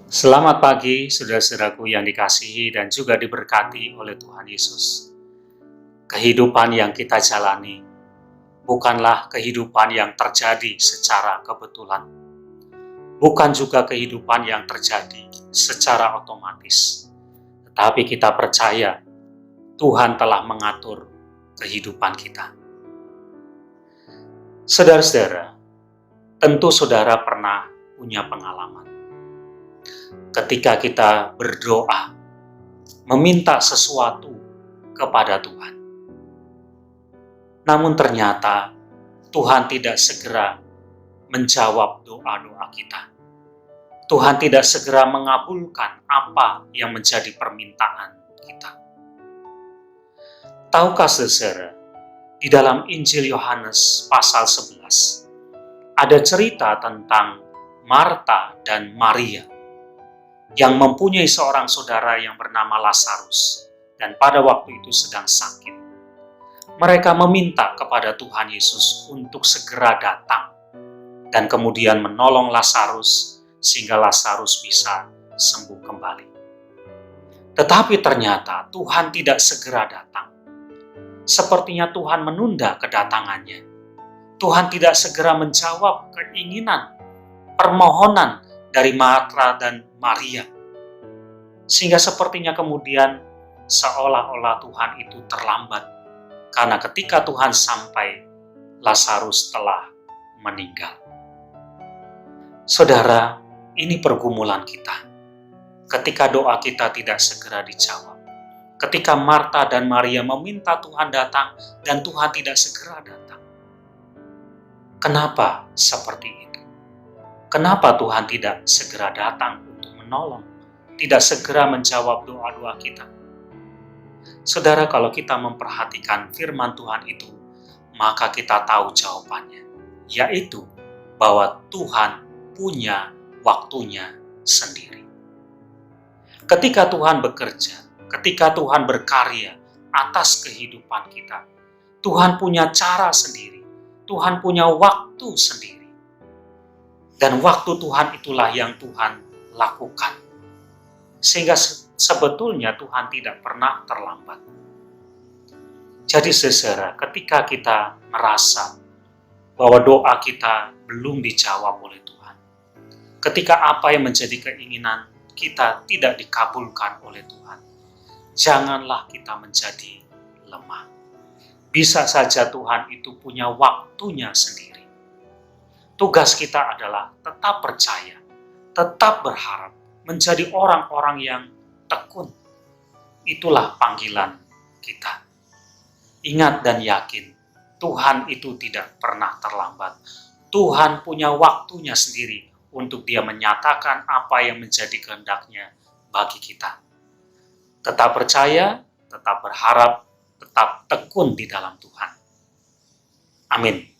Selamat pagi, saudara-saudaraku yang dikasihi dan juga diberkati oleh Tuhan Yesus. Kehidupan yang kita jalani bukanlah kehidupan yang terjadi secara kebetulan. Bukan juga kehidupan yang terjadi secara otomatis. Tetapi kita percaya Tuhan telah mengatur kehidupan kita. Saudara-saudara, tentu saudara pernah punya pengalaman. Ketika kita berdoa, meminta sesuatu kepada Tuhan. Namun ternyata Tuhan tidak segera menjawab doa-doa kita. Tuhan tidak segera mengabulkan apa yang menjadi permintaan kita. Tahukah saudara, di dalam Injil Yohanes pasal 11, ada cerita tentang Marta dan Maria yang mempunyai seorang saudara yang bernama Lazarus dan pada waktu itu sedang sakit. Mereka meminta kepada Tuhan Yesus untuk segera datang dan kemudian menolong Lazarus sehingga Lazarus bisa sembuh kembali. Tetapi ternyata Tuhan tidak segera datang. Sepertinya Tuhan menunda kedatangannya. Tuhan tidak segera menjawab keinginan, permohonan dari Marta dan Maria. Sehingga sepertinya kemudian seolah-olah Tuhan itu terlambat. Karena ketika Tuhan sampai, Lazarus telah meninggal. Saudara, ini pergumulan kita. Ketika doa kita tidak segera dijawab. Ketika Marta dan Maria meminta Tuhan datang dan Tuhan tidak segera datang. Kenapa seperti itu? Kenapa Tuhan tidak segera datang untuk menolong? Tidak segera menjawab doa-doa kita? Saudara, kalau kita memperhatikan firman Tuhan itu, maka kita tahu jawabannya, yaitu bahwa Tuhan punya waktunya sendiri. Ketika Tuhan bekerja, ketika Tuhan berkarya atas kehidupan kita, Tuhan punya cara sendiri, Tuhan punya waktu sendiri. Dan waktu Tuhan itulah yang Tuhan lakukan. Sehingga sebetulnya Tuhan tidak pernah terlambat. Jadi saudara, ketika kita merasa bahwa doa kita belum dijawab oleh Tuhan, ketika apa yang menjadi keinginan kita tidak dikabulkan oleh Tuhan, janganlah kita menjadi lemah. Bisa saja Tuhan itu punya waktunya sendiri. Tugas kita adalah tetap percaya, tetap berharap, menjadi orang-orang yang tekun. Itulah panggilan kita. Ingat dan yakin, Tuhan itu tidak pernah terlambat. Tuhan punya waktunya sendiri untuk Dia menyatakan apa yang menjadi kehendaknya bagi kita. Tetap percaya, tetap berharap, tetap tekun di dalam Tuhan. Amin.